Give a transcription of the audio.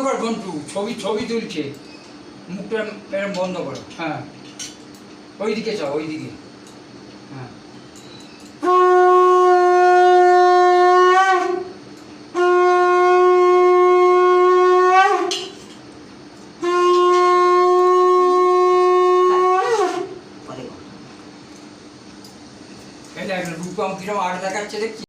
কর ঘন্টু, ছবি ছবি তুলছে, মুখটা এরকম বন্ধ করো। হ্যাঁ, ওইদিকে যাও, ওইদিকে। হ্যাঁ, রূপম কিরম আট দেখাচ্ছে দেখছি।